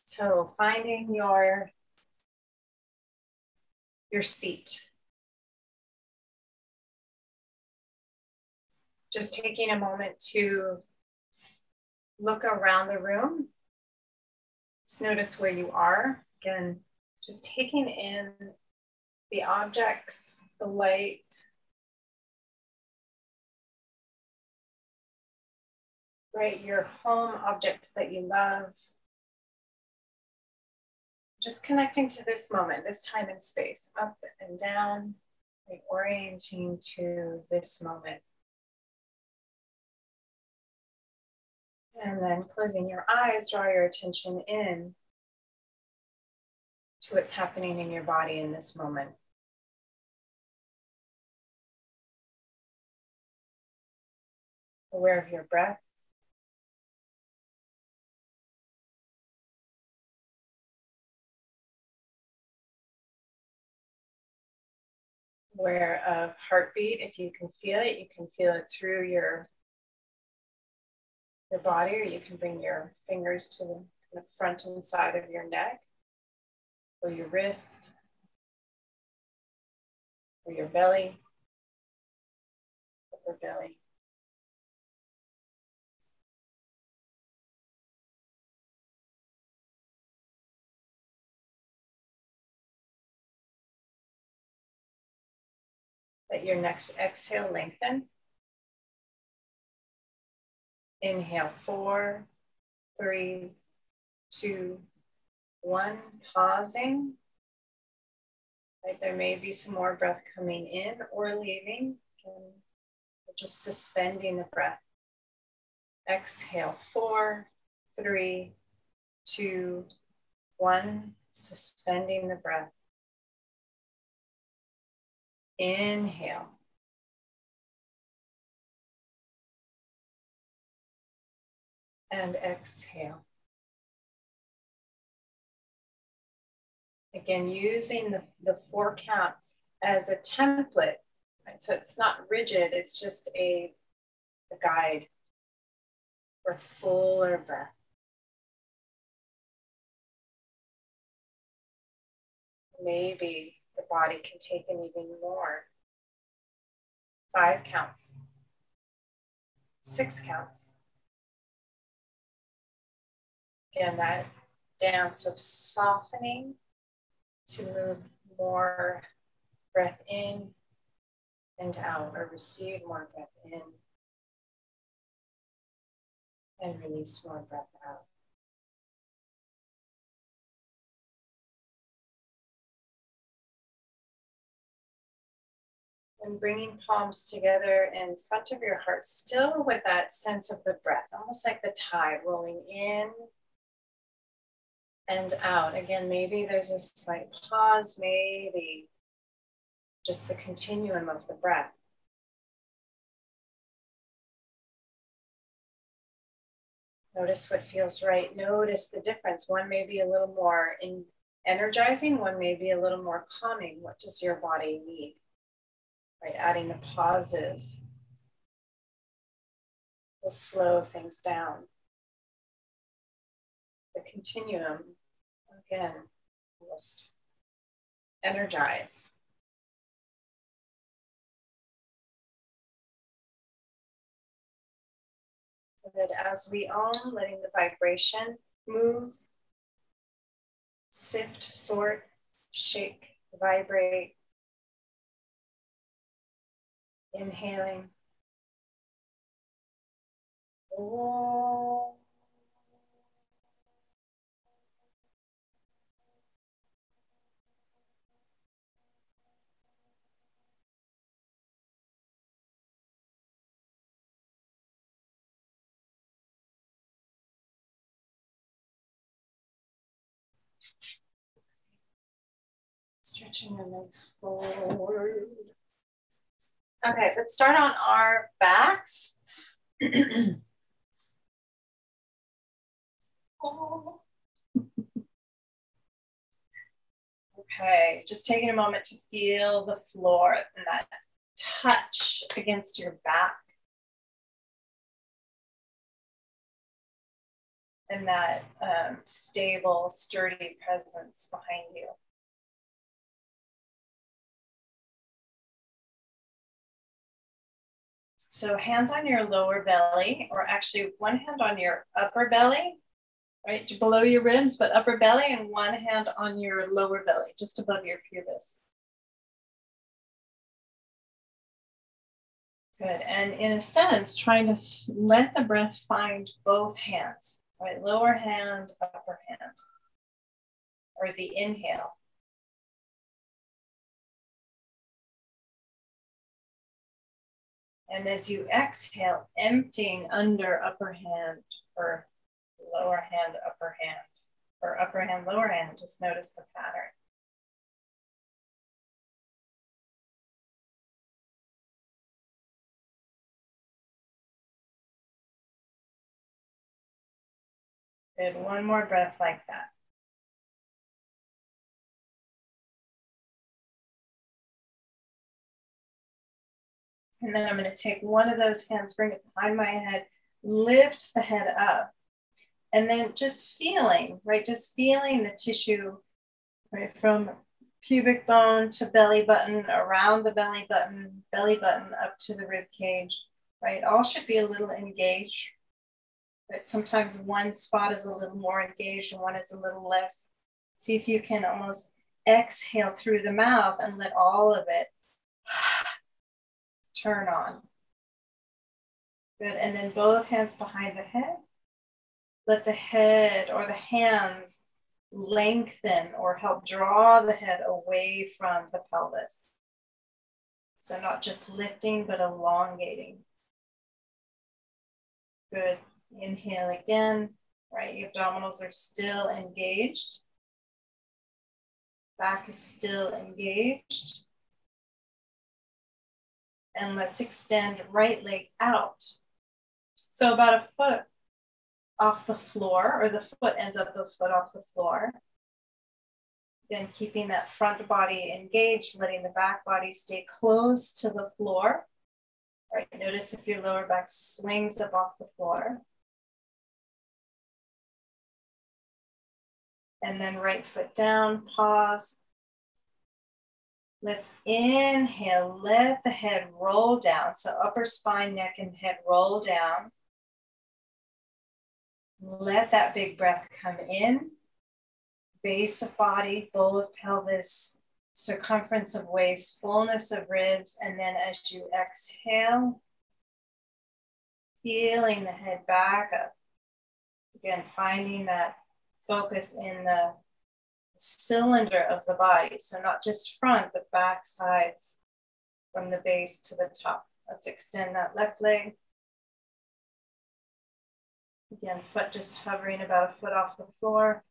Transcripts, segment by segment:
So finding your seat. Just taking a moment to look around the room. Just notice where you are. Again, just taking in the objects, the light, right? Your home objects that you love. Just connecting to this moment, this time and space, up and down, right? Orienting to this moment. And then closing your eyes, draw your attention in to what's happening in your body in this moment. Aware of your breath. Aware of heartbeat. If you can feel it, you can feel it through your body, or you can bring your fingers to the front and side of your neck, or your wrist, or your belly, upper belly. Let your next exhale lengthen. Inhale, 4, 3, 2, 1. Pausing. Right, there may be some more breath coming in or leaving. Just suspending the breath. Exhale, 4, 3, 2, 1. Suspending the breath. Inhale. And exhale. Again, using the 4 count as a template, right? So it's not rigid, it's just a guide for fuller breath. Maybe the body can take in even more. 5 counts, 6 counts. Again, that dance of softening to move more breath in and out, or receive more breath in and release more breath out. And bringing palms together in front of your heart, still with that sense of the breath, almost like the tide rolling in and out. Again, maybe there's a slight pause, maybe just the continuum of the breath. Notice what feels right. Notice the difference. One may be a little more energizing, one may be a little more calming. What does your body need? Right, adding the pauses will slow things down. The continuum, again, almost energize. Good. As we own, letting the vibration move, sift, sort, shake, vibrate. Inhaling. Oh. Stretching the legs forward. Okay, let's start on our backs. Oh. Okay, just taking a moment to feel the floor and that touch against your back. and that stable, sturdy presence behind you. So hands on your lower belly, or actually one hand on your upper belly, right, below your ribs, but upper belly, and one hand on your lower belly, just above your pubis. Good, and in a sense, trying to let the breath find both hands, right, lower hand, upper hand, or the inhale. And as you exhale, emptying under upper hand or lower hand, upper hand, or upper hand, lower hand, just notice the pattern. Good, one more breath like that. And then I'm going to take one of those hands, bring it behind my head, lift the head up. And then just feeling, right? Just feeling the tissue, right? From pubic bone to belly button, around the belly button up to the rib cage, right? All should be a little engaged. Right? Sometimes one spot is a little more engaged and one is a little less. See if you can almost exhale through the mouth and let all of it turn on. Good, and then both hands behind the head. Let the head or the hands lengthen or help draw the head away from the pelvis. So not just lifting, but elongating. Good, inhale again, right? Your abdominals are still engaged. Back is still engaged. And let's extend right leg out. So about a foot off the floor, or the foot ends up the foot off the floor. Again, keeping that front body engaged, letting the back body stay close to the floor. All right, notice if your lower back swings up off the floor. And then right foot down, pause. Let's inhale, let the head roll down. So upper spine, neck, and head roll down. Let that big breath come in. Base of body, bowl of pelvis, circumference of waist, fullness of ribs. And then as you exhale, feeling the head back up. Again, finding that focus in the cylinder of the body. So not just front, but back, sides, from the base to the top. Let's extend that left leg. Again, foot just hovering about a foot off the floor.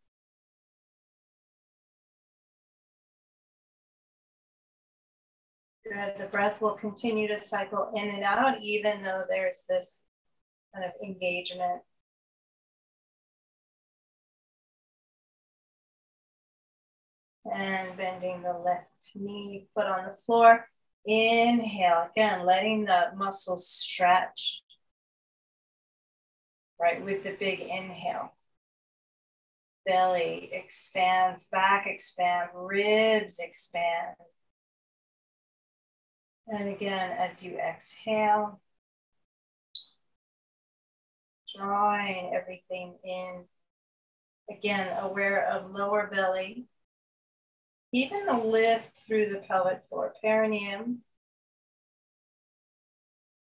Good. The breath will continue to cycle in and out, even though there's this kind of engagement. And bending the left knee, foot on the floor. Inhale, again, letting the muscles stretch. Right, with the big inhale. Belly expands, back expand, ribs expand. And again, as you exhale, drawing everything in. Again, aware of lower belly. Even the lift through the pelvic floor, perineum,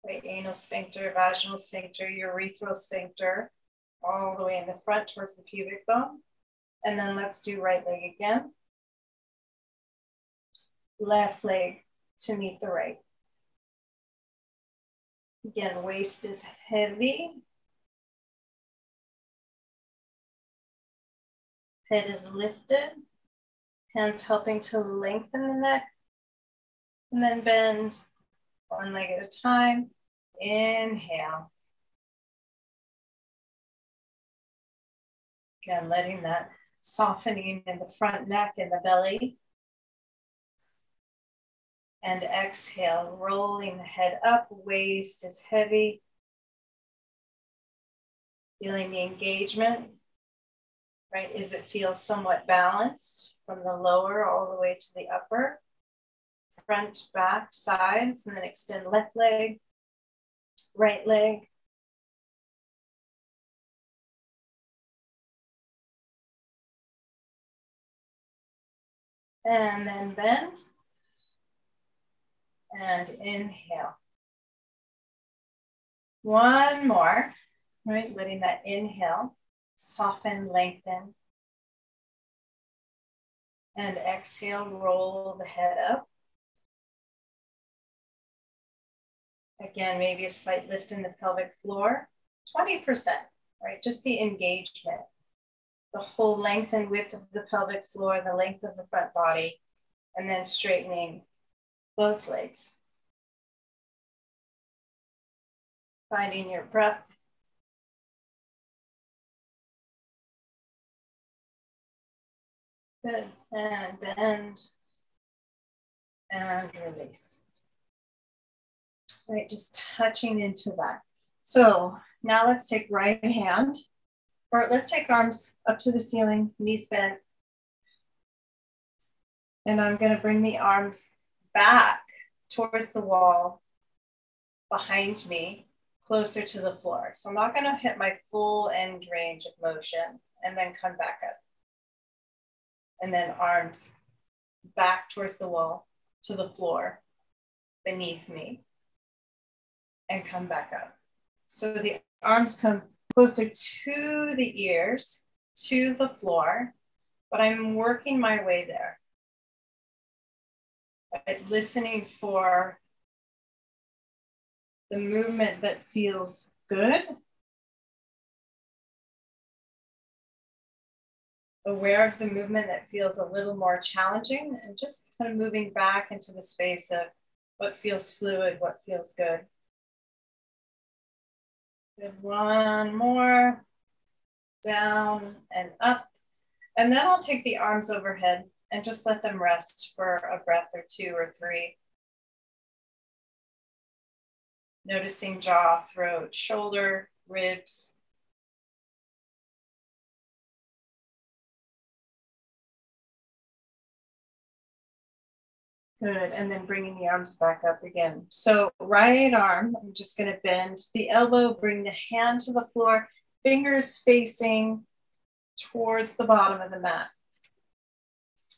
right, anal sphincter, vaginal sphincter, urethral sphincter, all the way in the front towards the pubic bone. And then let's do right leg again. Left leg to meet the right. Again, waist is heavy. Head is lifted. Hands helping to lengthen the neck. And then bend one leg at a time. Inhale. Again, letting that softening in the front neck and the belly. And exhale, rolling the head up, waist is heavy. Feeling the engagement right? Is it feel somewhat balanced from the lower all the way to the upper? Front, back, sides, and then extend left leg, right leg. And then bend. And inhale. One more, right? Letting that inhale soften, lengthen. And exhale, roll the head up. Again, maybe a slight lift in the pelvic floor, 20%, right? Just the engagement. The whole length and width of the pelvic floor, the length of the front body, and then straightening both legs. Finding your breath. Good, and bend, and release. Right, just touching into that. So now let's take right hand, or let's take arms up to the ceiling, knees bent. And I'm gonna bring the arms back towards the wall behind me, closer to the floor. So I'm not gonna hit my full end range of motion and then come back up. And then arms back towards the wall, to the floor beneath me, and come back up. So the arms come closer to the ears, to the floor, but I'm working my way there. Right? Listening for the movement that feels good. Aware of the movement that feels a little more challenging, and just kind of moving back into the space of what feels fluid, what feels good. Good. One more, down and up. And then I'll take the arms overhead and just let them rest for a breath or two or three. Noticing jaw, throat, shoulder, ribs. Good, and then bringing the arms back up again. So right arm, I'm just gonna bend the elbow, bring the hand to the floor, fingers facing towards the bottom of the mat.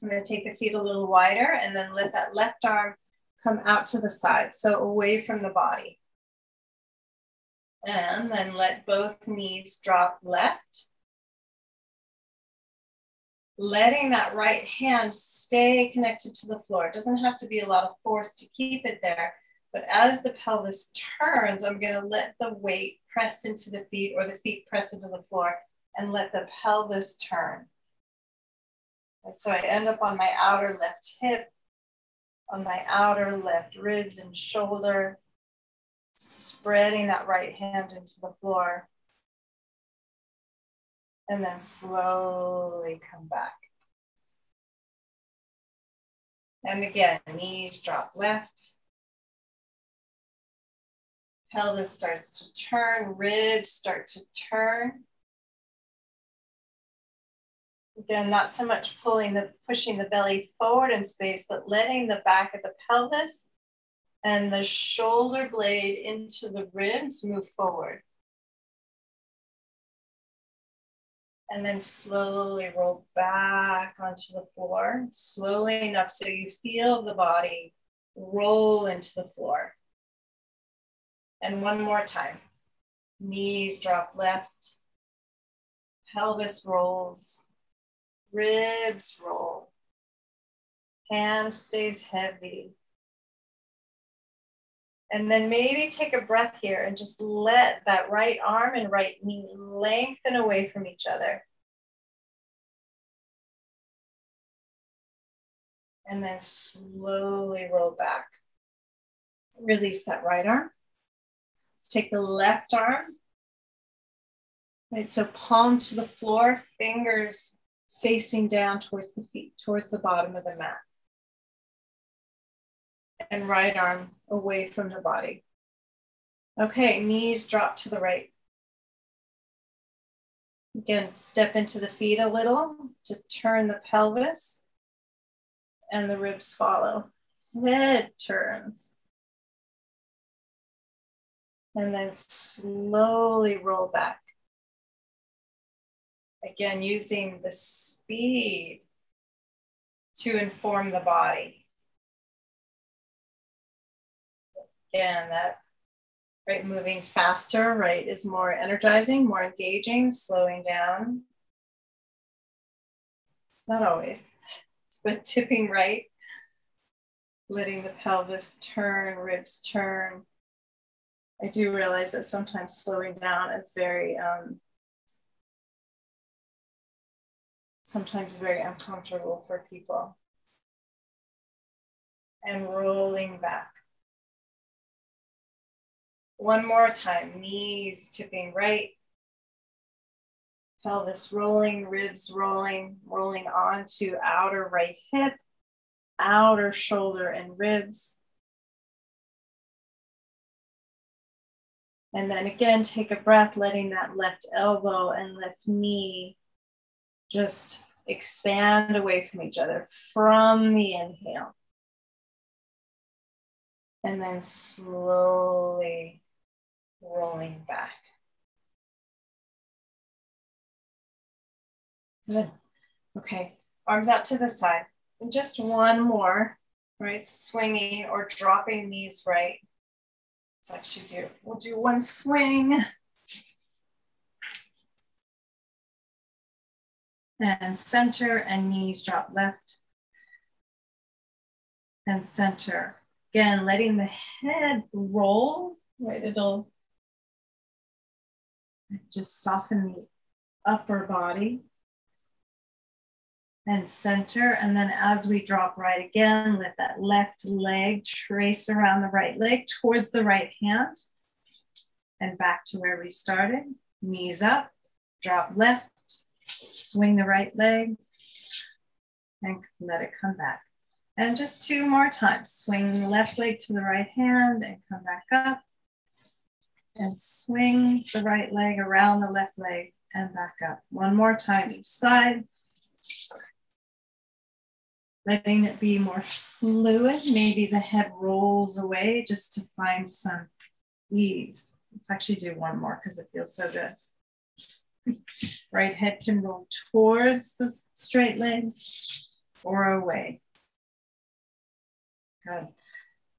I'm gonna take the feet a little wider and then let that left arm come out to the side, so away from the body. And then let both knees drop left. Letting that right hand stay connected to the floor. It doesn't have to be a lot of force to keep it there, but as the pelvis turns, I'm gonna let the weight press into the feet or the feet press into the floor and let the pelvis turn. And so I end up on my outer left hip, on my outer left ribs and shoulder, spreading that right hand into the floor. And then slowly come back. And again, knees drop left. Pelvis starts to turn, ribs start to turn. Again, not so much pushing the belly forward in space, but letting the back of the pelvis and the shoulder blade into the ribs move forward. And then slowly roll back onto the floor, slowly enough so you feel the body roll into the floor. And one more time. Knees drop left, pelvis rolls, ribs roll, hand stays heavy. And then maybe take a breath here and just let that right arm and right knee lengthen away from each other. And then slowly roll back. Release that right arm. Let's take the left arm. Right, so palm to the floor, fingers facing down towards the feet, towards the bottom of the mat. And right arm away from the body. Okay, knees drop to the right. Again, step into the feet a little to turn the pelvis and the ribs follow. Head turns. And then slowly roll back. Again, using the speed to inform the body. Again, that right, moving faster, right, is more energizing, more engaging, slowing down. Not always, but tipping right, letting the pelvis turn, ribs turn. I do realize that sometimes slowing down is sometimes very uncomfortable for people. And rolling back. One more time, knees tipping right, pelvis rolling, ribs rolling, rolling onto outer right hip, outer shoulder and ribs. And then again, take a breath, letting that left elbow and left knee just expand away from each other from the inhale. And then slowly rolling back. Good. Okay, arms out to the side. And just one more, right? Swinging or dropping knees right. Let's actually we'll do one swing. And center and knees drop left. And center. Again, letting the head roll, right? It'll just soften the upper body. And center, and then as we drop right again, let that left leg trace around the right leg towards the right hand and back to where we started. Knees up, drop left, swing the right leg and let it come back. And just two more times. Swing the left leg to the right hand and come back up. And swing the right leg around the left leg and back up. One more time each side. Letting it be more fluid. Maybe the head rolls away just to find some ease. Let's actually do one more because it feels so good. Right head can roll towards the straight leg or away. Good.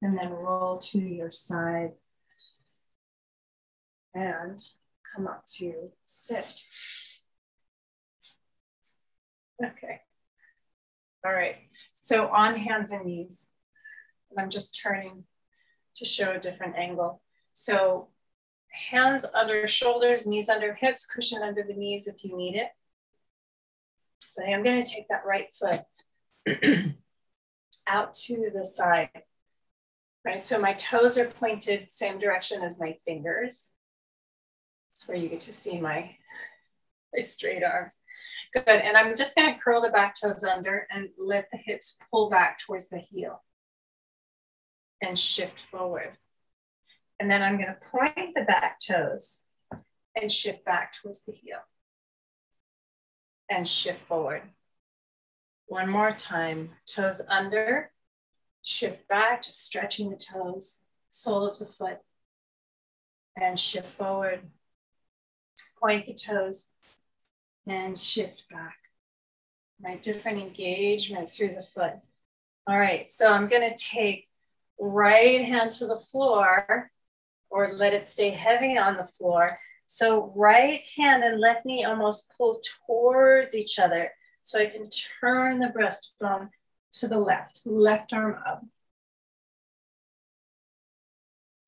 And then roll to your side and come up to sit. Okay. All right. So on hands and knees, and I'm just turning to show a different angle. So hands under shoulders, knees under hips, cushion under the knees if you need it. But I am going to take that right foot out to the side. Right, so my toes are pointed same direction as my fingers. That's where you get to see my straight arms. Good, and I'm just gonna curl the back toes under and let the hips pull back towards the heel and shift forward. And then I'm gonna point the back toes and shift back towards the heel and shift forward. One more time, toes under, shift back, just stretching the toes, sole of the foot, and shift forward. Point the toes and shift back. Right, different engagement through the foot. All right, so I'm gonna take right hand to the floor or let it stay heavy on the floor. So right hand and left knee almost pull towards each other so I can turn the breastbone to the left arm up.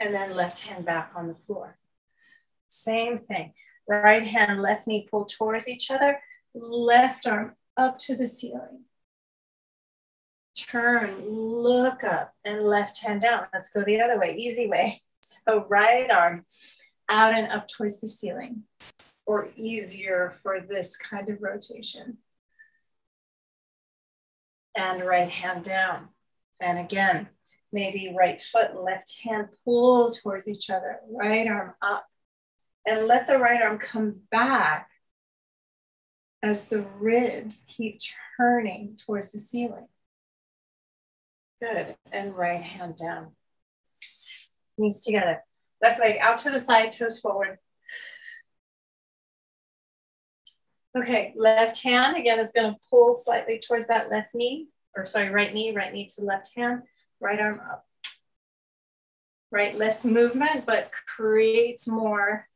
And then left hand back on the floor. Same thing. Right hand, left knee pull towards each other, left arm up to the ceiling. Turn, look up, and left hand down. Let's go the other way, easy way. So right arm out and up towards the ceiling, or easier for this kind of rotation. And right hand down. And again, maybe right foot and left hand pull towards each other, right arm up. And let the right arm come back as the ribs keep turning towards the ceiling. Good, and right hand down. Knees together. Left leg out to the side, toes forward. Okay, left hand, again, is gonna pull slightly towards that left knee, or sorry, right knee to left hand, right arm up. Right, less movement, but creates more,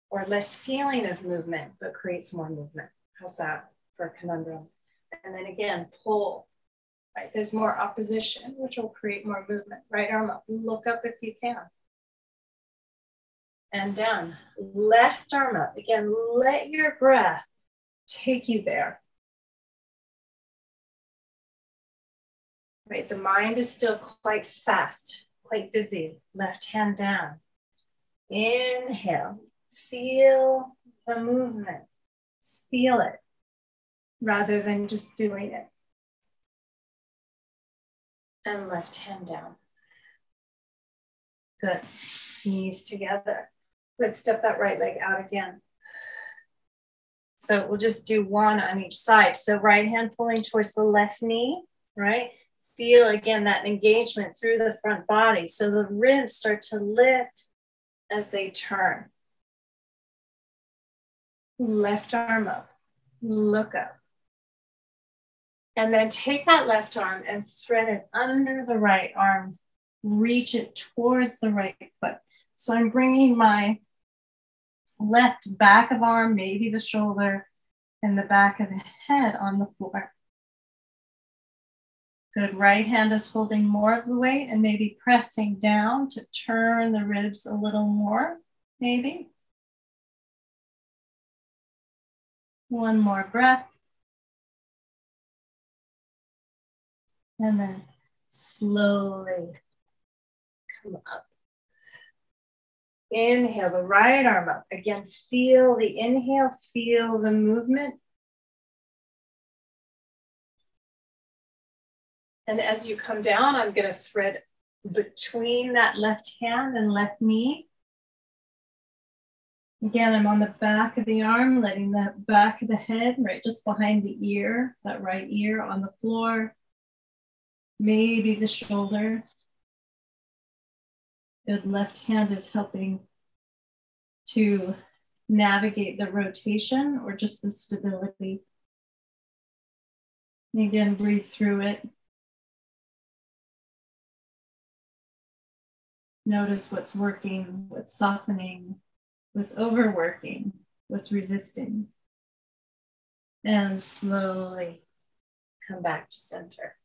or less feeling of movement, but creates more movement. How's that for a conundrum? And then again, pull, right? There's more opposition, which will create more movement. Right arm up, look up if you can. And down, left arm up. Again, let your breath take you there. Right, the mind is still quite fast, quite busy. Left hand down. Inhale, feel the movement. Feel it rather than just doing it. And left hand down. Good, knees together. Let's step that right leg out again. So we'll just do one on each side. So right hand pulling towards the left knee, right? Feel again that engagement through the front body. So the ribs start to lift as they turn. Left arm up, look up. And then take that left arm and thread it under the right arm. Reach it towards the right foot. So I'm bringing my left back of arm, maybe the shoulder, and the back of the head on the floor. Good, right hand is holding more of the weight and maybe pressing down to turn the ribs a little more, maybe. One more breath. And then slowly come up. Inhale the right arm up. Again, feel the inhale, feel the movement. And as you come down, I'm going to thread between that left hand and left knee. Again, I'm on the back of the arm, letting the back of the head right just behind the ear, that right ear on the floor. Maybe the shoulder. Good, left hand is helping to navigate the rotation or just the stability. And again, breathe through it. Notice what's working, what's softening, what's overworking, what's resisting. And slowly come back to center.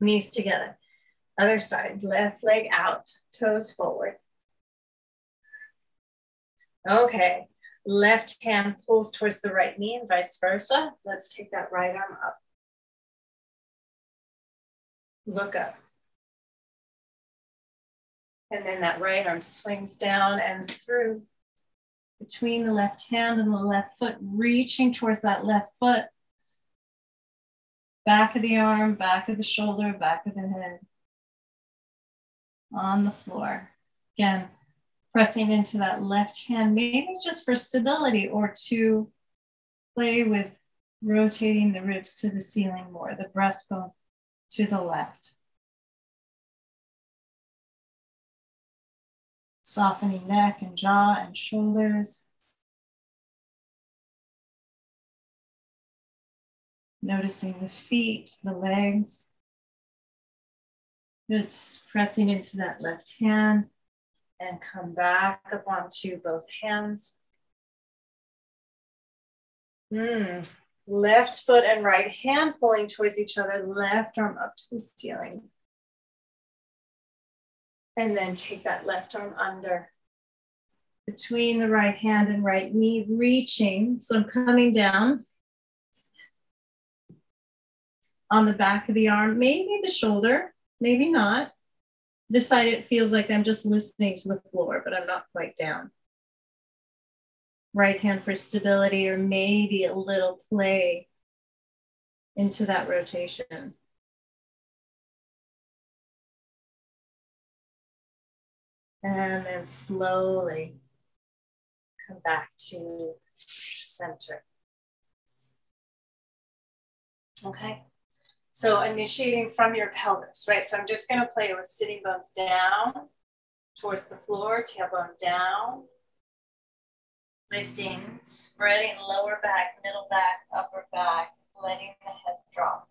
Knees together. Other side, left leg out, toes forward. Okay, left hand pulls towards the right knee and vice versa. Let's take that right arm up. Look up. And then that right arm swings down and through between the left hand and the left foot, reaching towards that left foot. Back of the arm, back of the shoulder, back of the head. On the floor. Again, pressing into that left hand, maybe just for stability or to play with rotating the ribs to the ceiling more, the breastbone to the left. Softening neck and jaw and shoulders. Noticing the feet, the legs. It's pressing into that left hand and come back up onto both hands. Left foot and right hand pulling towards each other, left arm up to the ceiling. And then take that left arm under. Between the right hand and right knee, reaching. So I'm coming down on the back of the arm, maybe the shoulder, maybe not. This side, it feels like I'm just listening to the floor, but I'm not quite down. Right hand for stability, or maybe a little play into that rotation. And then slowly come back to center. Okay, so initiating from your pelvis, right? So I'm just gonna play with sitting bones down towards the floor, tailbone down, lifting, spreading lower back, middle back, upper back, letting the head drop.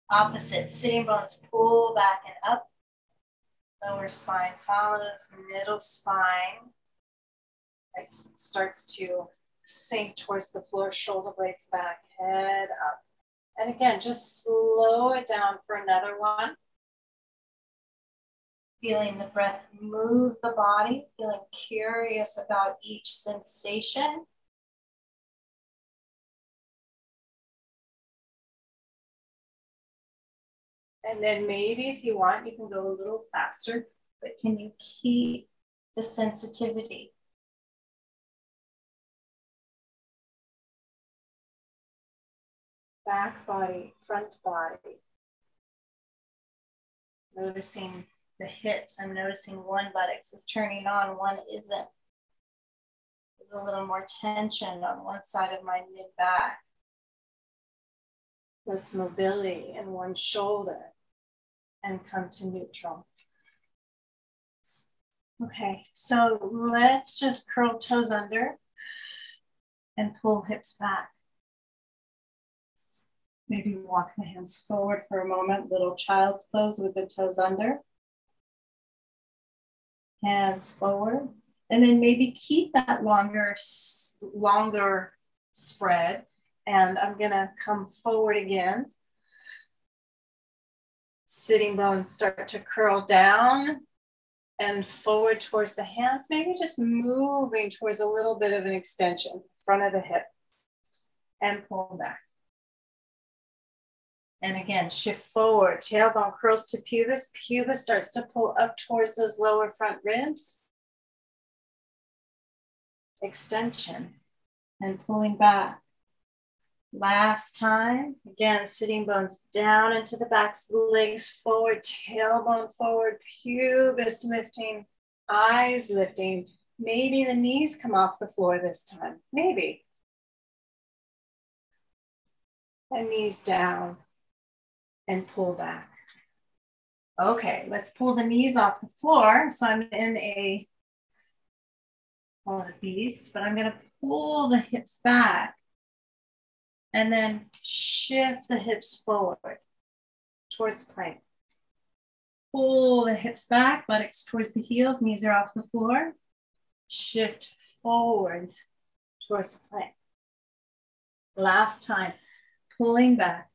Opposite, sitting bones pull back and up, lower spine follows, middle spine. It starts to sink towards the floor, shoulder blades back, head up. And again, just slow it down for another one. Feeling the breath move the body, feeling curious about each sensation. And then maybe if you want, you can go a little faster, but can you keep the sensitivity? Back body, front body. Noticing the hips. I'm noticing one buttocks is turning on, one isn't. There's a little more tension on one side of my mid-back. Less mobility in one shoulder, and come to neutral. Okay, so let's just curl toes under and pull hips back. Maybe walk the hands forward for a moment, little child's pose with the toes under. Hands forward, and then maybe keep that longer spread. And I'm gonna come forward again. Sitting bones start to curl down and forward towards the hands, maybe just moving towards a little bit of an extension, front of the hip, and pull back. And again, shift forward, tailbone curls to pubis. Pubis starts to pull up towards those lower front ribs. Extension and pulling back. Last time, again, sitting bones down into the backs, legs forward, tailbone forward, pubis lifting, eyes lifting. Maybe the knees come off the floor this time, maybe. And knees down and pull back. Okay, let's pull the knees off the floor. So I'm in a, call it a beast, but I'm gonna pull the hips back. And then shift the hips forward towards plank. Pull the hips back, buttocks towards the heels, knees are off the floor. Shift forward towards plank. Last time, pulling back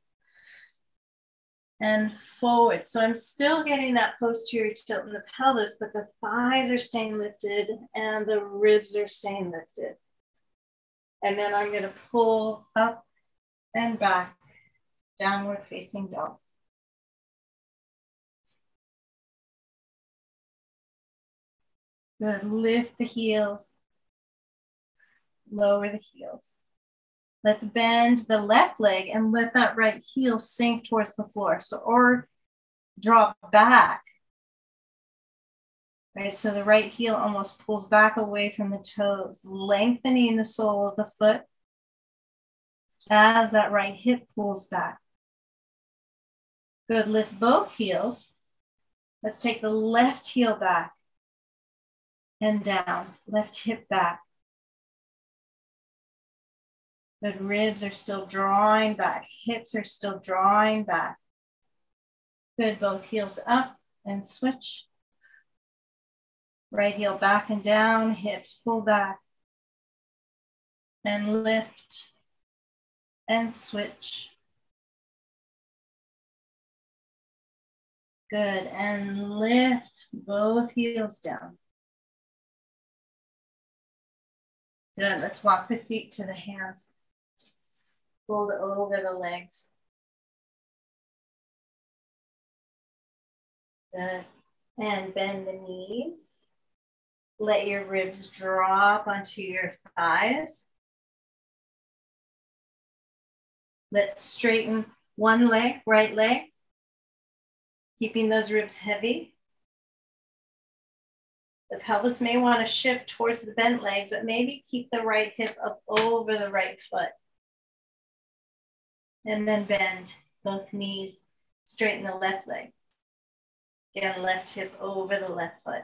and forward. So I'm still getting that posterior tilt in the pelvis, but the thighs are staying lifted and the ribs are staying lifted. And then I'm gonna pull up and back, downward facing dog. Good, lift the heels, lower the heels. Let's bend the left leg and let that right heel sink towards the floor. So, or drop back. Right, so the right heel almost pulls back away from the toes, lengthening the sole of the foot as that right hip pulls back. Good, lift both heels. Let's take the left heel back and down, left hip back. Good, ribs are still drawing back, hips are still drawing back. Good, both heels up and switch. Right heel back and down, hips pull back and lift and switch. Good, and lift both heels down. Good, let's walk the feet to the hands. Fold over the legs. Good, and bend the knees. Let your ribs drop onto your thighs. Let's straighten one leg, right leg, keeping those ribs heavy. The pelvis may want to shift towards the bent leg, but maybe keep the right hip up over the right foot. And then bend both knees, straighten the left leg. Again, left hip over the left foot.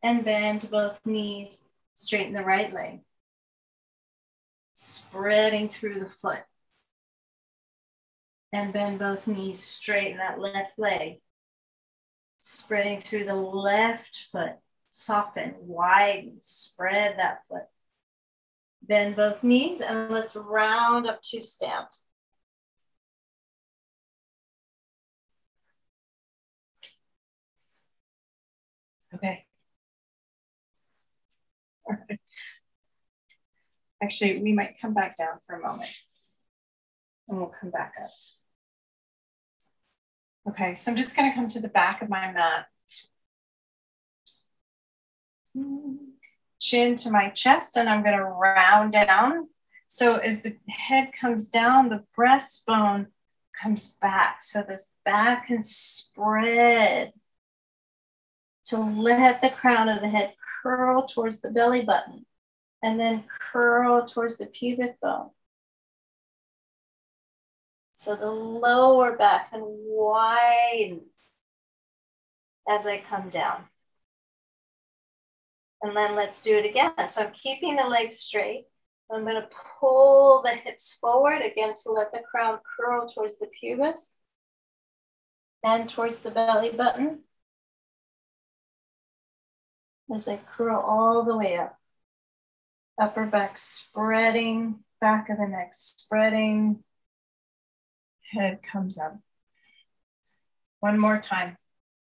And bend both knees, straighten the right leg. Spreading through the foot. And bend both knees, straighten that left leg. Spreading through the left foot. Soften, widen, spread that foot. Bend both knees and let's round up to stand. Okay. All right. Actually, we might come back down for a moment and we'll come back up. Okay, so I'm just going to come to the back of my mat. Chin to my chest, and I'm going to round down. So as the head comes down, the breastbone comes back. So this back can spread to let the crown of the head curl towards the belly button and then curl towards the pubic bone. So the lower back can widen as I come down. And then let's do it again. So I'm keeping the legs straight. I'm going to pull the hips forward again to let the crown curl towards the pubis and towards the belly button. As I curl all the way up. Upper back spreading, back of the neck spreading. Head comes up. One more time.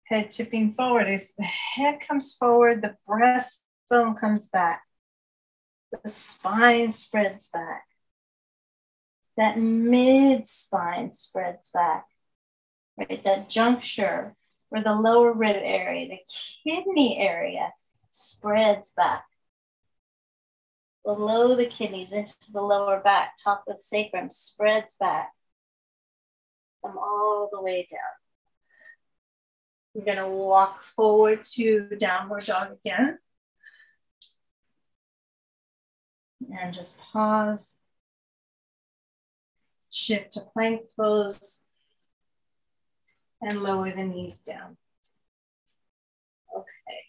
Head tipping forward. As the head comes forward, the breastbone comes back. The spine spreads back. That mid-spine spreads back. Right, that juncture where the lower rib area, the kidney area spreads back. Below the kidneys into the lower back, top of sacrum spreads back. Come all the way down. We're going to walk forward to downward dog again. And just pause. Shift to plank pose. And lower the knees down. Okay.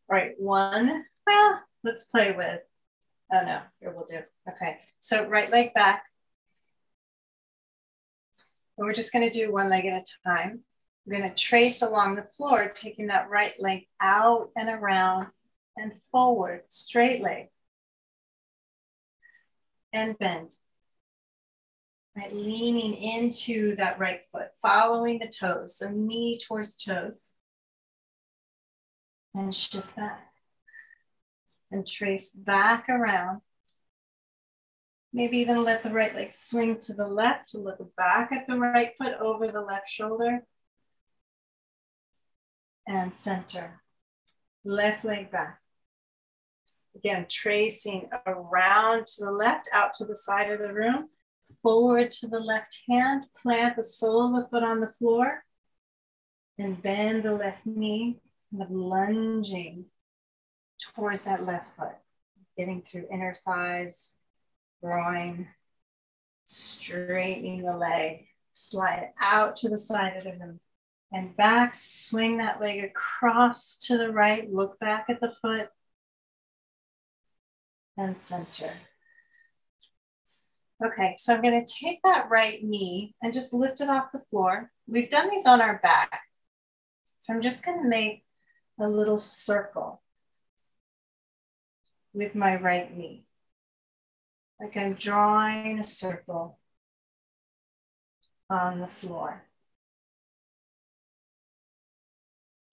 All right, one. Well, let's play with. Oh no, here we'll do. Okay, so right leg back. And we're just going to do one leg at a time. We're going to trace along the floor, taking that right leg out and around and forward, straight leg. And bend. Right, leaning into that right foot, following the toes, so knee towards toes. And shift back. And trace back around. Maybe even let the right leg swing to the left to look back at the right foot over the left shoulder. And center. Left leg back. Again, tracing around to the left, out to the side of the room. Forward to the left hand. Plant the sole of the foot on the floor. And bend the left knee. Kind of lunging towards that left foot. Getting through inner thighs. Groin, straightening the leg, slide out to the side of the room and back, swing that leg across to the right, look back at the foot and center. Okay, so I'm going to take that right knee and just lift it off the floor. We've done these on our back. So I'm just going to make a little circle with my right knee. Like I'm drawing a circle on the floor.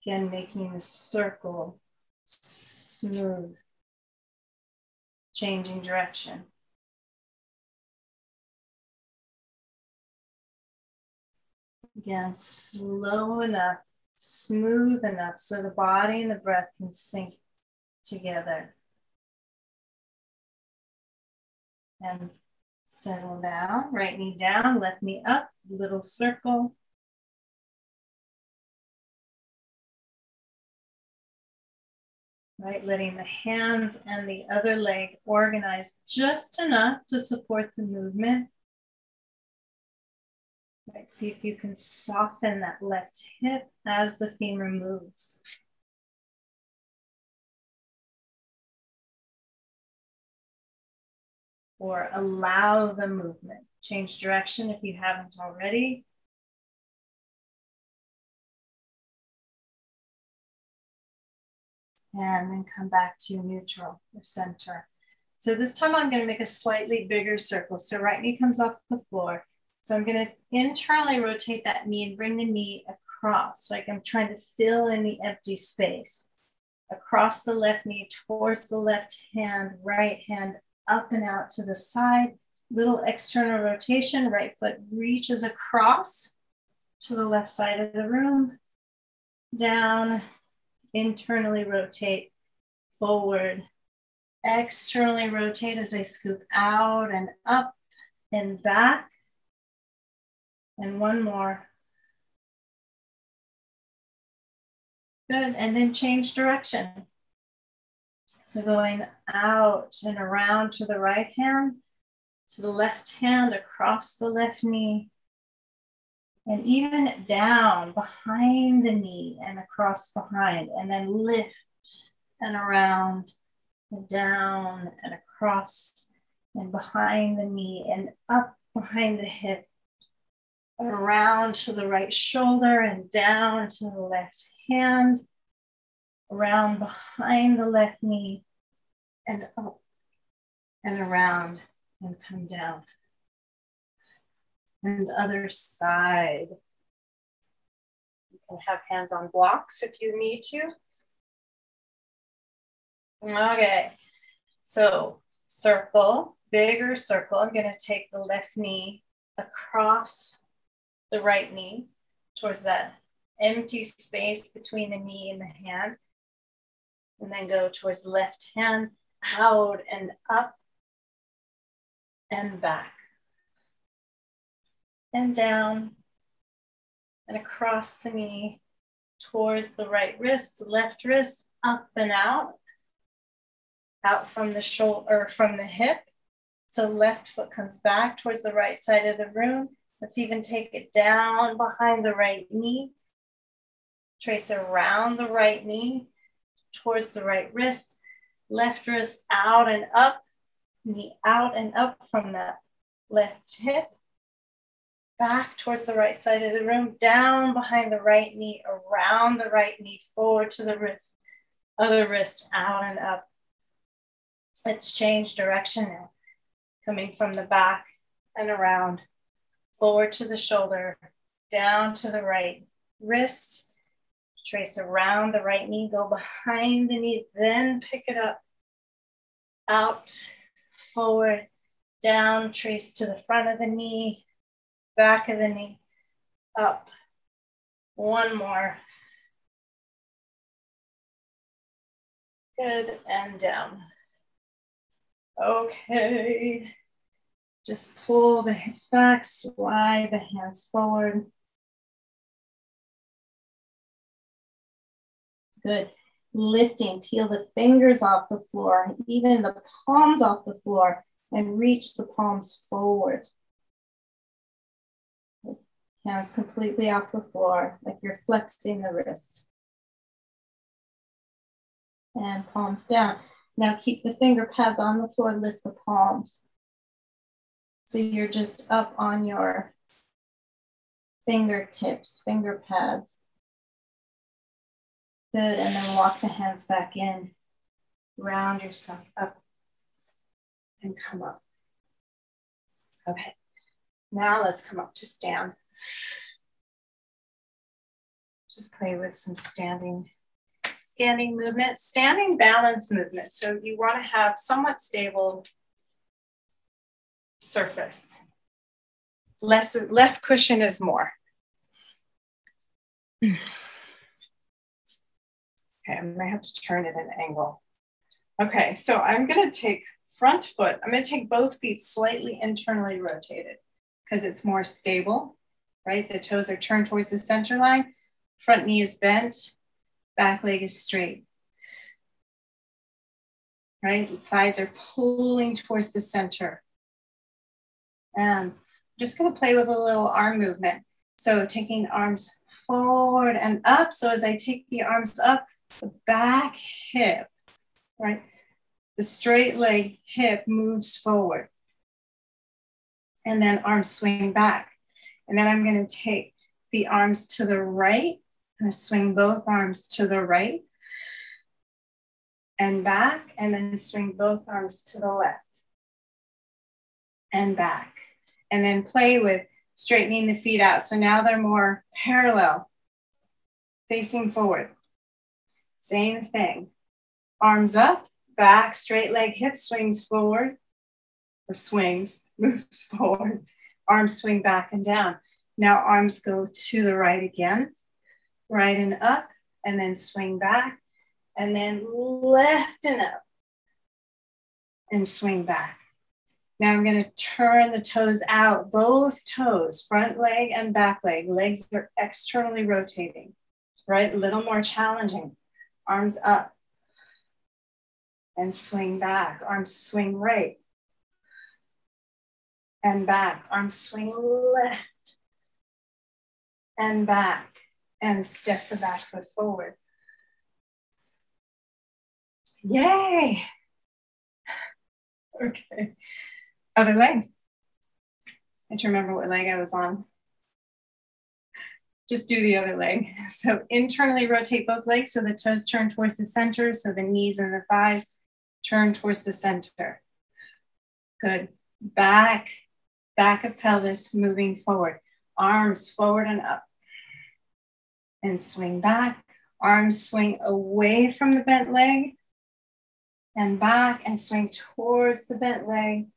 Again, making the circle smooth, changing direction. Again, slow enough, smooth enough so the body and the breath can sink together. And settle down, right knee down, left knee up, little circle. right? Letting the hands and the other leg organize just enough to support the movement. Right, see if you can soften that left hip as the femur moves. Or allow the movement. Change direction if you haven't already. And then come back to neutral or center. So this time I'm going to make a slightly bigger circle. So right knee comes off the floor. So I'm going to internally rotate that knee and bring the knee across. Like I'm trying to fill in the empty space. Across the left knee, towards the left hand, right hand, up and out to the side. Little external rotation. Right foot reaches across to the left side of the room. Down. Internally rotate forward, externally rotate as I scoop out and up and back. And one more. Good, and then change direction. So going out and around to the right hand, to the left hand, across the left knee, and even down behind the knee and across behind, and then lift and around and down and across and behind the knee and up behind the hip, around to the right shoulder and down to the left hand, around behind the left knee and up and around and come down. And other side. You can have hands on blocks if you need to. Okay, so circle, bigger circle. I'm going to take the left knee across the right knee towards that empty space between the knee and the hand. And then go towards the left hand, out and up and back. And down and across the knee towards the right wrist, left wrist, up and out from the shoulder or from the hip. So left foot comes back towards the right side of the room. Let's even take it down behind the right knee. Trace around the right knee towards the right wrist, left wrist out and up, knee out and up from that left hip. Back towards the right side of the room, down behind the right knee, around the right knee, forward to the wrist, other wrist out and up. Let's change direction now. Coming from the back and around, forward to the shoulder, down to the right wrist, trace around the right knee, go behind the knee, then pick it up, out, forward, down, trace to the front of the knee, back of the knee, up. One more. Good, and down. Okay. Just pull the hips back, slide the hands forward. Good. Lifting, peel the fingers off the floor, even the palms off the floor, and reach the palms forward. Hands completely off the floor, like you're flexing the wrist. And palms down. Now keep the finger pads on the floor, lift the palms. So you're just up on your fingertips, finger pads. Good, and then walk the hands back in. Round yourself up and come up. Okay, now let's come up to stand. Just play with some standing movement, standing balance movement. So you want to have somewhat stable surface. Less cushion is more. Okay, I might have to turn it at an angle. Okay, so I'm going to take front foot. I'm going to take both feet slightly internally rotated because it's more stable, right? The toes are turned towards the center line. Front knee is bent. Back leg is straight. right? Thighs are pulling towards the center. And I'm just gonna play with a little arm movement. So taking arms forward and up. So as I take the arms up, the back hip, right? The straight leg hip moves forward. And then arms swing back. And then I'm gonna take the arms to the right and swing both arms to the right and back, and then swing both arms to the left and back. And then play with straightening the feet out. So now they're more parallel, facing forward. Same thing. Arms up, back, straight leg, hip swings forward, or swings, moves forward. Arms swing back and down. Now arms go to the right again, right and up, and then swing back, and then left and up, and swing back. Now I'm going to turn the toes out, both toes, front leg and back leg. Legs are externally rotating, right? A little more challenging. Arms up and swing back. Arms swing right and back. Arms swing left and back, and step the back foot forward. Yay! Okay. Other leg. I have to remember what leg I was on. Just do the other leg. So internally rotate both legs so the toes turn towards the center, so the knees and the thighs turn towards the center. Good. Back of pelvis moving forward. Arms forward and up. And swing back. Arms swing away from the bent leg and back, and swing towards the bent leg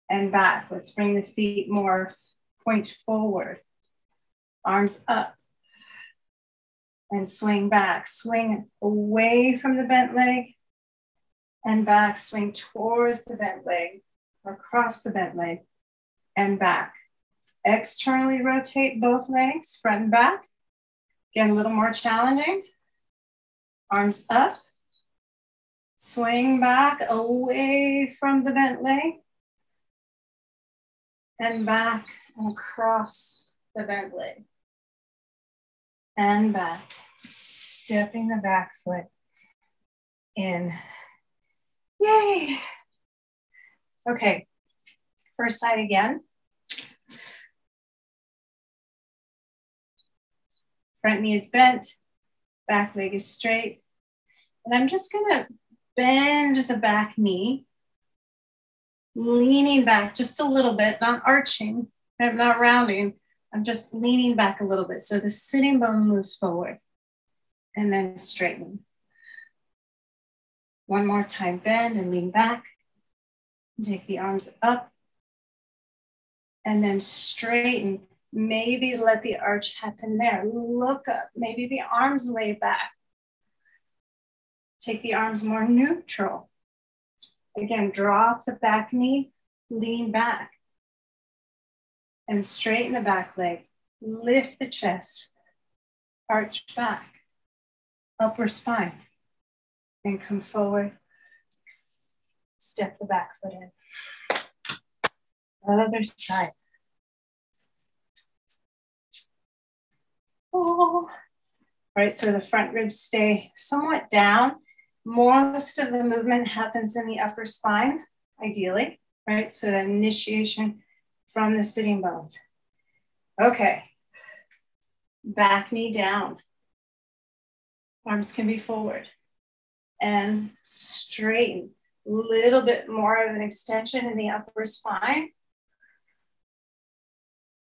and back. Let's bring the feet more point forward. Arms up and swing back. Swing away from the bent leg and back. Swing towards the bent leg, or across the bent leg and back. Externally rotate both legs, front and back. Again, a little more challenging. Arms up. Swing back away from the bent leg and back and across the bent leg and back. Stepping the back foot in. Yay! Okay, first side again. Front knee is bent, back leg is straight. And I'm just gonna bend the back knee, leaning back just a little bit, not arching, not rounding. I'm just leaning back a little bit. So the sitting bone moves forward and then straighten. One more time, bend and lean back. Take the arms up and then straighten. Maybe let the arch happen there. Look up, maybe the arms lay back. Take the arms more neutral. Again, drop the back knee, lean back. And straighten the back leg. Lift the chest. Arch back. Upper spine. And come forward. Step the back foot in. Other side. Oh. All right, so the front ribs stay somewhat down. Most of the movement happens in the upper spine, ideally, right? So the initiation from the sitting bones. Okay, back knee down. Arms can be forward and straighten. A little bit more of an extension in the upper spine.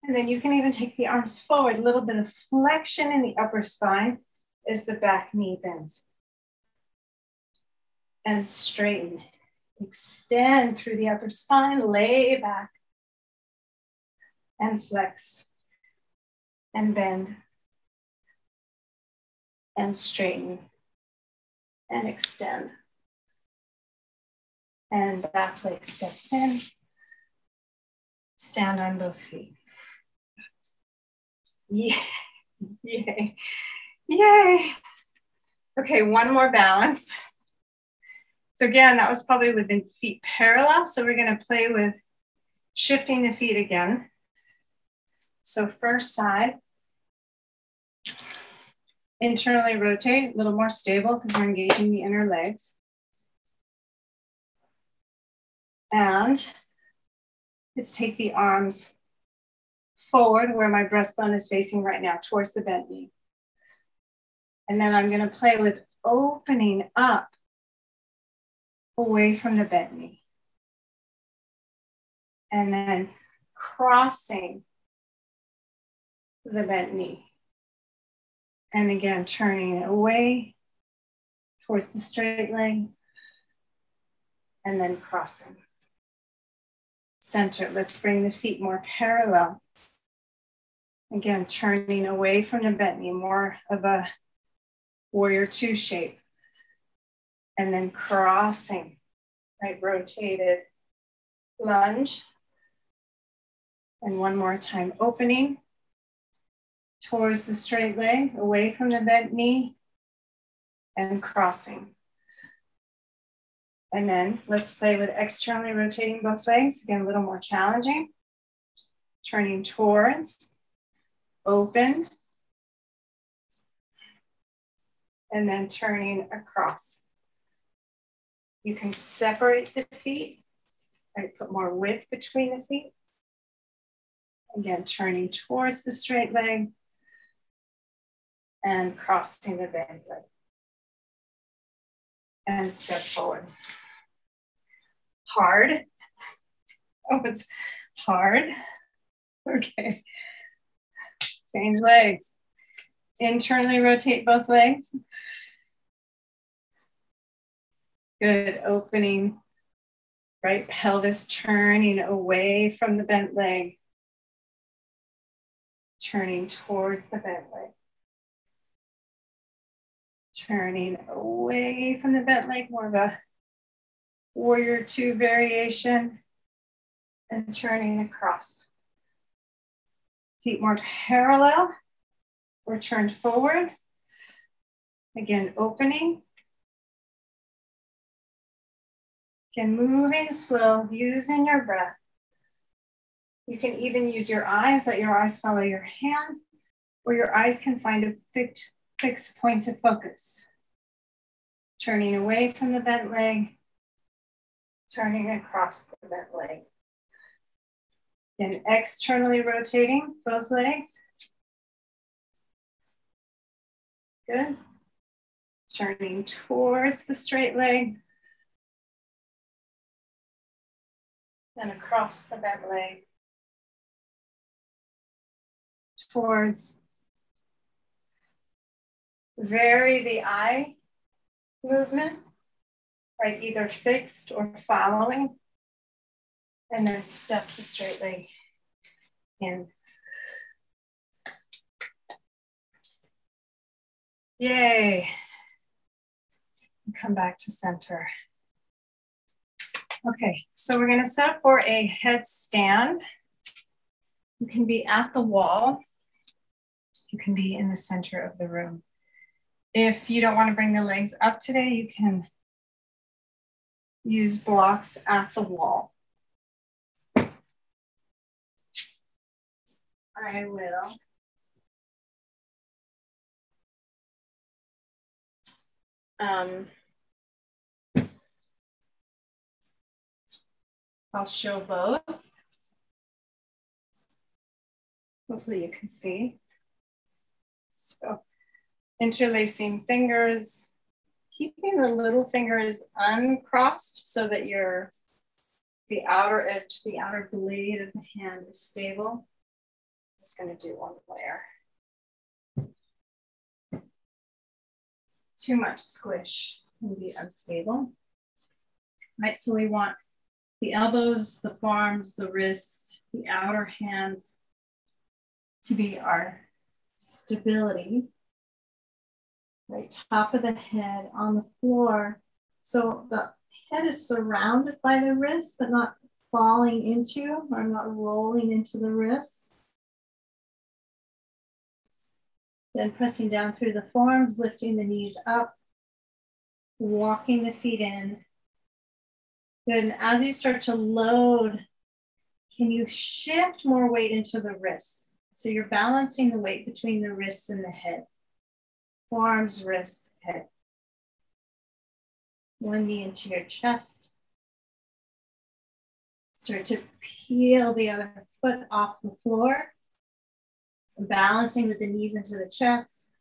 And then you can even take the arms forward, a little bit of flexion in the upper spine as the back knee bends. And straighten. Extend through the upper spine, lay back. And flex. And bend. And straighten. And extend. And back leg steps in. Stand on both feet. Yeah. Yay. Yay. Okay, one more balance. So again, that was probably with the feet parallel. So we're gonna play with shifting the feet again. So first side, internally rotate, a little more stable because we're engaging the inner legs. And let's take the arms forward where my breastbone is facing right now, towards the bent knee. And then I'm gonna play with opening up away from the bent knee. And then crossing the bent knee. And again, turning away towards the straight leg. And then crossing. Center, let's bring the feet more parallel. Again, turning away from the bent knee, more of a warrior two shape. And then crossing, right, rotated lunge. And one more time, opening towards the straight leg, away from the bent knee, and crossing. And then let's play with externally rotating both legs. Again, a little more challenging. Turning towards, open, and then turning across. You can separate the feet, right? Put more width between the feet. Again, turning towards the straight leg and crossing the bent leg. And step forward. Hard. Oh, it's hard. Okay. Change legs. Internally rotate both legs. Good, opening. Right pelvis turning away from the bent leg. Turning towards the bent leg. Turning away from the bent leg, more of a warrior two variation. And turning across. Feet more parallel or turned forward. Again, opening. Again, moving slow, using your breath. You can even use your eyes, let your eyes follow your hands, or your eyes can find a fixed point of focus. Turning away from the bent leg, turning across the bent leg. And externally rotating both legs. Good. Turning towards the straight leg. And across the bent leg. Towards. Vary the eye movement, right? Either fixed or following. And then step the straight leg in. Yay. Come back to center. Okay, so we're gonna set up for a headstand. You can be at the wall. You can be in the center of the room. If you don't want to bring the legs up today, you can use blocks at the wall. I will. I'll show both. Hopefully you can see. So interlacing fingers, keeping the little fingers uncrossed so that the outer edge, the outer blade of the hand is stable. I'm just gonna do one layer. Too much squish can be unstable. Right, so we want the elbows, the forearms, the wrists, the outer hands to be our stability. Right, top of the head on the floor. So the head is surrounded by the wrist, but not falling into or not rolling into the wrist. Then pressing down through the forearms, lifting the knees up, walking the feet in, Good, and as you start to load, can you shift more weight into the wrists? So you're balancing the weight between the wrists and the head. Forearms, wrists, head. One knee into your chest. Start to peel the other foot off the floor. Balancing with the knees into the chest.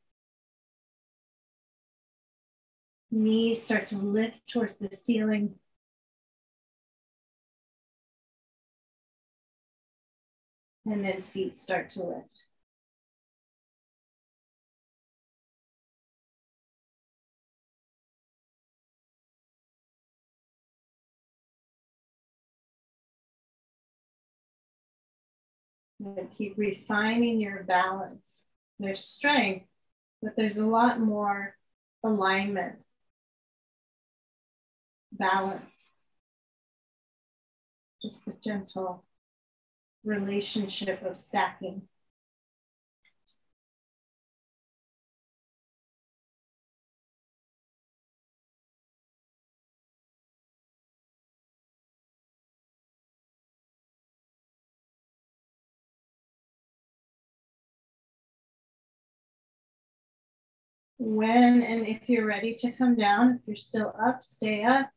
Knees start to lift towards the ceiling. And then feet start to lift. And keep refining your balance. There's strength, but there's a lot more alignment, balance. Just the gentle relationship of stacking. When and if you're ready to come down, if you're still up, stay up.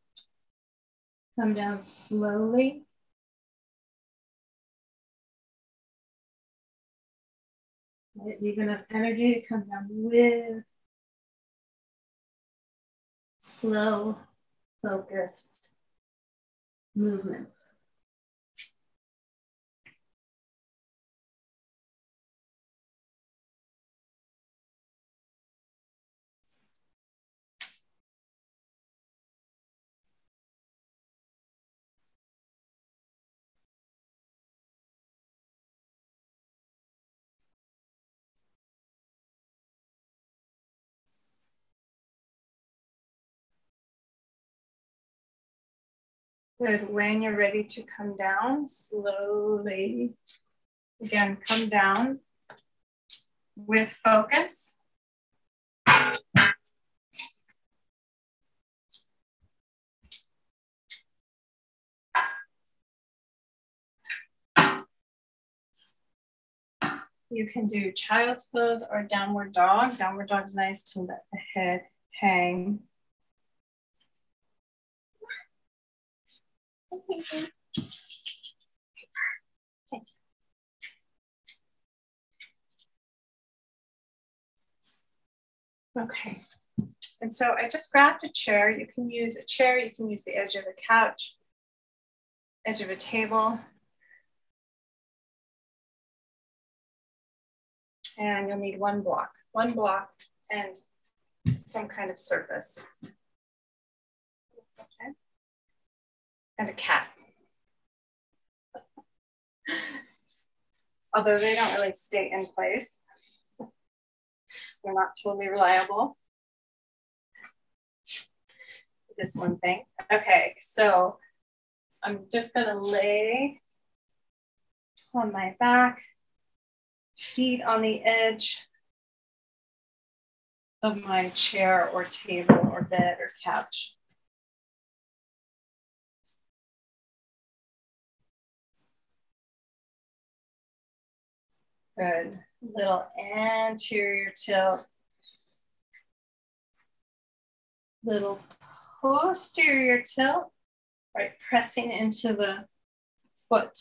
Come down slowly. Leave enough energy to come down with slow, focused movements. Good. When you're ready to come down, slowly, again, come down with focus. You can do child's pose or downward dog. Downward dog is nice to let the head hang. Okay, and so I just grabbed a chair. You can use a chair, you can use the edge of a couch, edge of a table. And you'll need one block and some kind of surface. Okay. And a cat. Although they don't really stay in place. They're not totally reliable. This one thing. Okay, so I'm just gonna lay on my back, feet on the edge of my chair or table or bed or couch. Good. Little anterior tilt. Little posterior tilt, right? Pressing into the foot.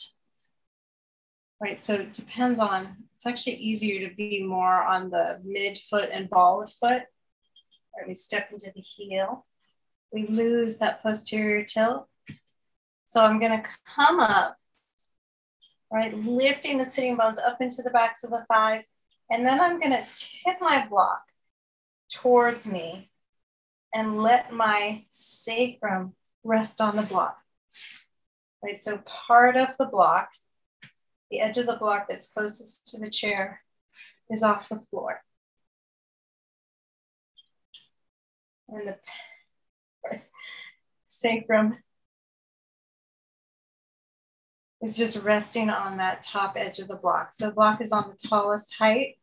Right, so it depends on, it's actually easier to be more on the midfoot and ball of foot. Right, we step into the heel. We lose that posterior tilt. So I'm gonna come up, right, lifting the sitting bones up into the backs of the thighs. And then I'm gonna tip my block towards me and let my sacrum rest on the block. Right, so part of the block, the edge of the block that's closest to the chair, is off the floor. And the sacrum is just resting on that top edge of the block. So the block is on the tallest height,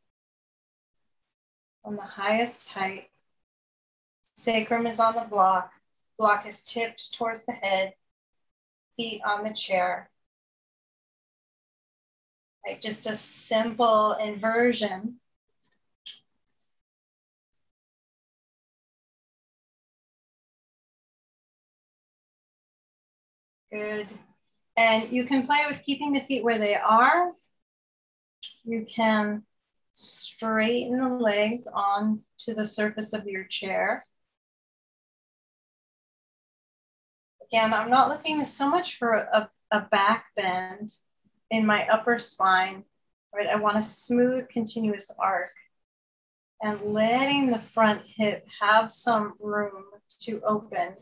on the highest height. Sacrum is on the block. Block is tipped towards the head. feet on the chair. Right, just a simple inversion. Good. And you can play with keeping the feet where they are. You can straighten the legs onto the surface of your chair. Again, I'm not looking so much for a back bend in my upper spine, right? I want a smooth, continuous arc and letting the front hip have some room to open.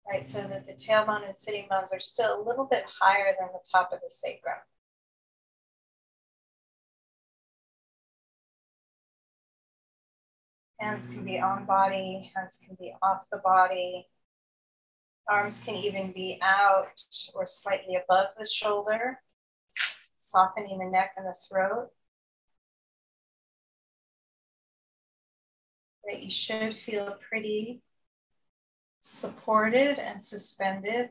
Right, so that the tailbone and sitting bones are still a little bit higher than the top of the sacrum. Hands can be on body, hands can be off the body. Arms can even be out or slightly above the shoulder, softening the neck and the throat. Right, you should feel pretty supported and suspended.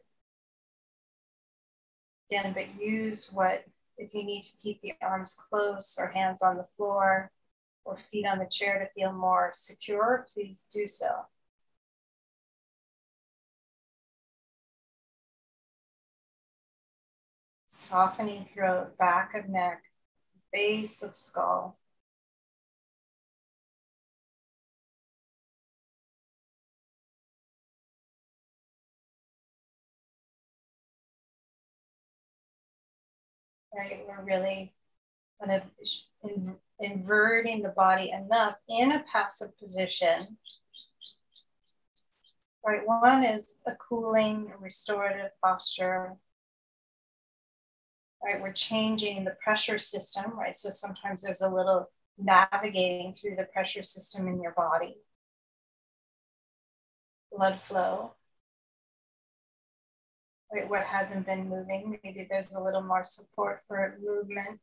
Again, but use what, if you need to keep the arms close or hands on the floor or feet on the chair to feel more secure, please do so. Softening throat, back of neck, base of skull. Right, we're really kind of inverting the body enough in a passive position. Right, one is a cooling, restorative posture. Right, we're changing the pressure system, right? So sometimes there's a little navigating through the pressure system in your body. Blood flow. Right, what hasn't been moving, maybe there's a little more support for movement.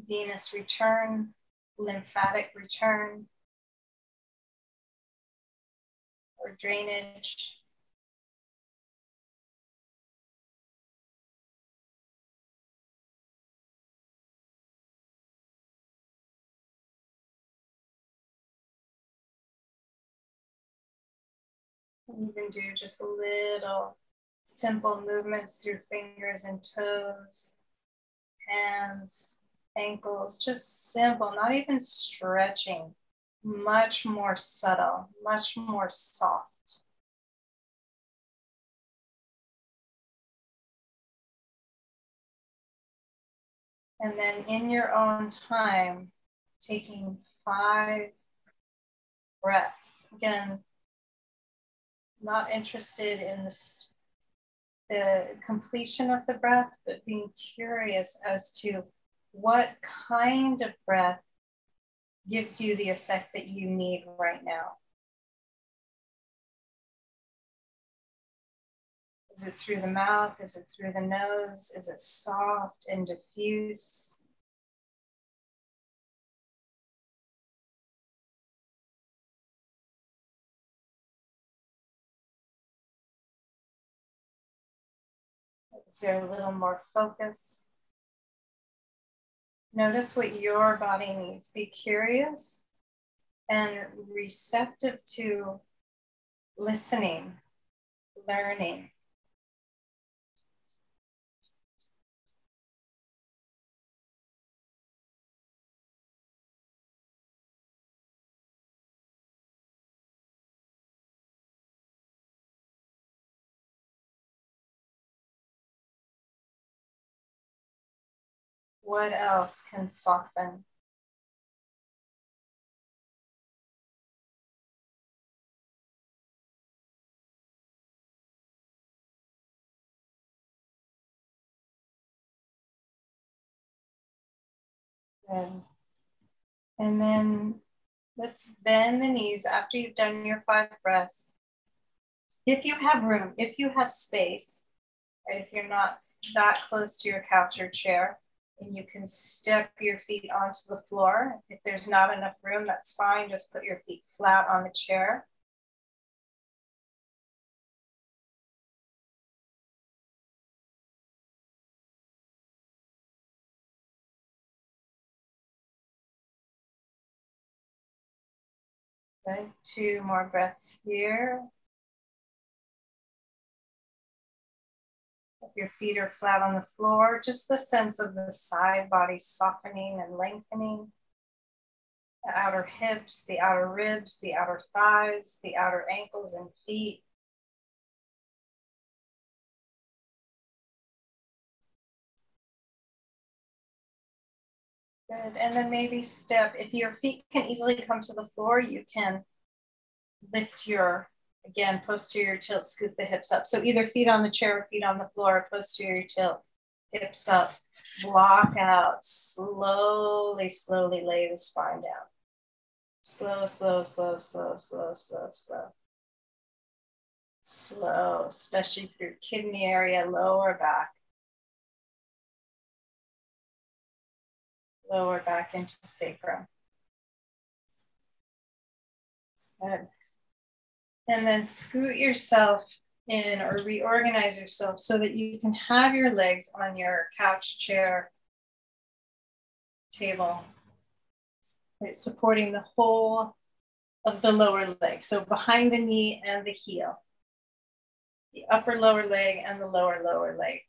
Venous return, lymphatic return, or drainage. You can do just a little simple movements through fingers and toes, hands, ankles, just simple, not even stretching, much more subtle, much more soft. And then in your own time, taking 5 breaths. Again, not interested in the completion of the breath, but being curious as to what kind of breath gives you the effect that you need right now. Is it through the mouth? Is it through the nose? Is it soft and diffuse? Is there a little more focus? Notice what your body needs. Be curious and receptive to listening, learning. What else can soften? Good. And then let's bend the knees after you've done your 5 breaths. If you have room, if you have space, right, if you're not that close to your couch or chair, and you can step your feet onto the floor. If there's not enough room, that's fine. Just put your feet flat on the chair. Good. 2 more breaths here. If your feet are flat on the floor, just the sense of the side body softening and lengthening. The outer hips, the outer ribs, the outer thighs, the outer ankles and feet. Good. And then maybe step, if your feet can easily come to the floor, you can lift your, again, posterior tilt, scoop the hips up. So either feet on the chair or feet on the floor, posterior tilt, hips up, block out, slowly, slowly lay the spine down. Slow, slow, slow, slow, slow, slow, slow. Slow, especially through kidney area, lower back. Lower back into the sacrum. Good. And then scoot yourself in or reorganize yourself so that you can have your legs on your couch, chair, table, right, supporting the whole of the lower leg. So behind the knee and the heel, the upper lower leg and the lower leg.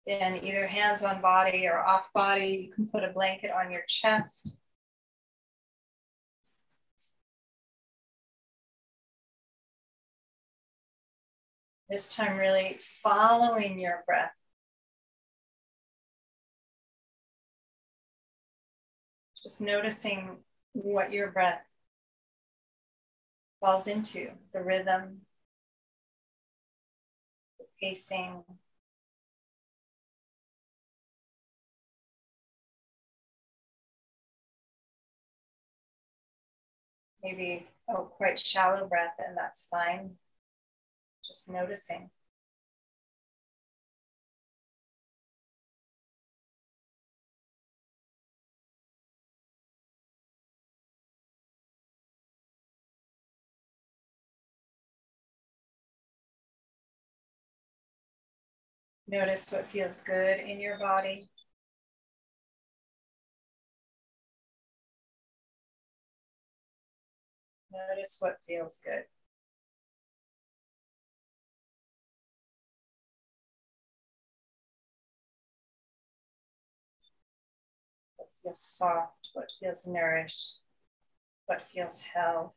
And either hands on body or off body, you can put a blanket on your chest. This time really following your breath. Just noticing what your breath falls into, the rhythm, the pacing. Maybe quite shallow breath, and that's fine. Just noticing. Notice what feels good in your body. Notice what feels good. What feels soft, what feels nourished, what feels held.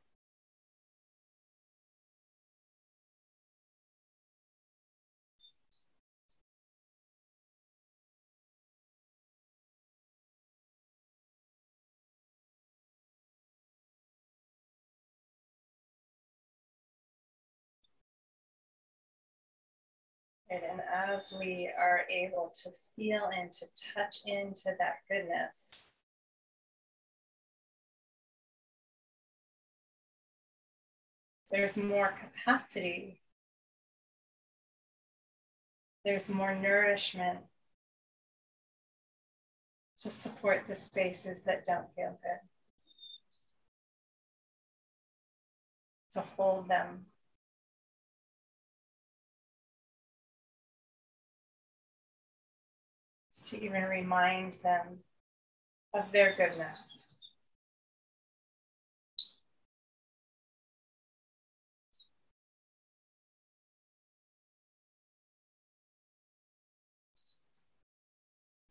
And as we are able to feel and to touch into that goodness, there's more capacity. There's more nourishment to support the spaces that don't feel good, to hold them. To even remind them of their goodness.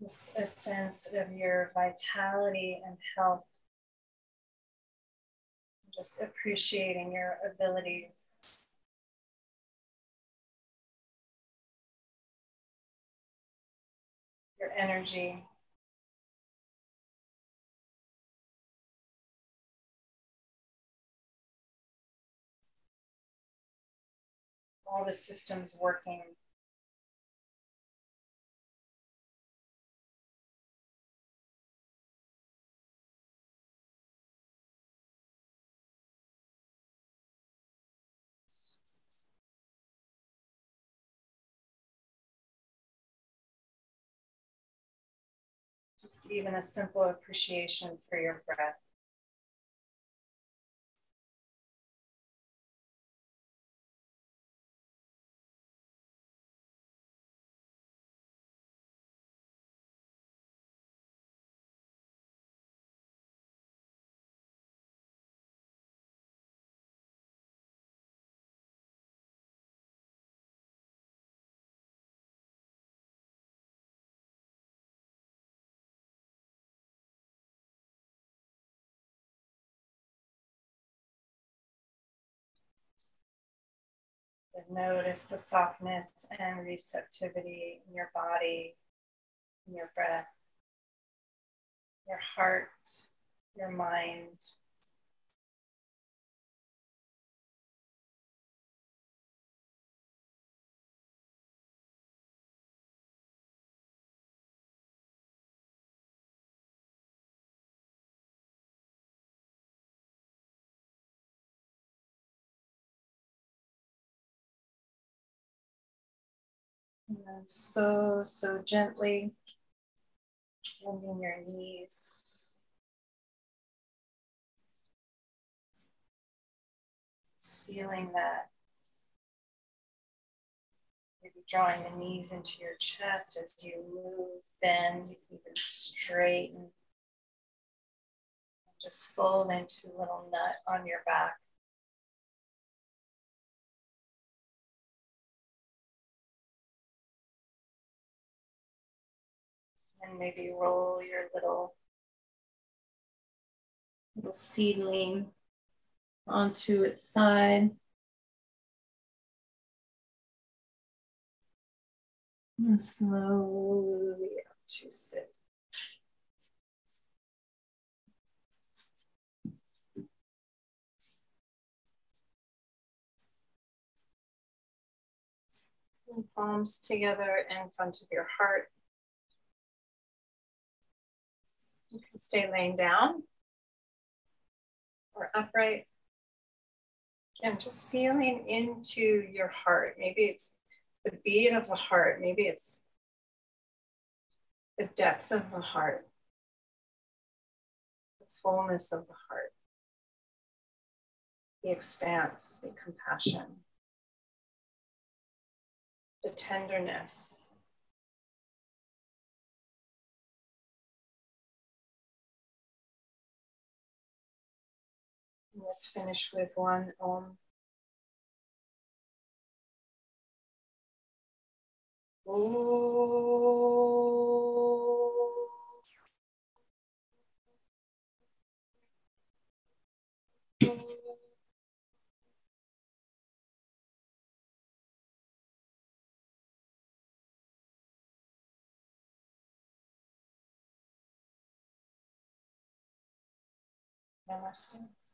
Just a sense of your vitality and health. Just appreciating your abilities. Your energy. All the systems working. Just even a simple appreciation for your breath. And notice the softness and receptivity in your body, in your breath, your heart, your mind. And then so gently bending your knees. Just feeling that, maybe drawing the knees into your chest as you move, bend, you can even straighten. Just fold into a little nut on your back. And maybe roll your little seedling onto its side. And slowly up to sit. And palms together in front of your heart. You can stay laying down or upright. Again, just feeling into your heart. Maybe it's the beat of the heart. Maybe it's the depth of the heart, the fullness of the heart, the expanse, the compassion, the tenderness. And let's finish with one Om. Namaste.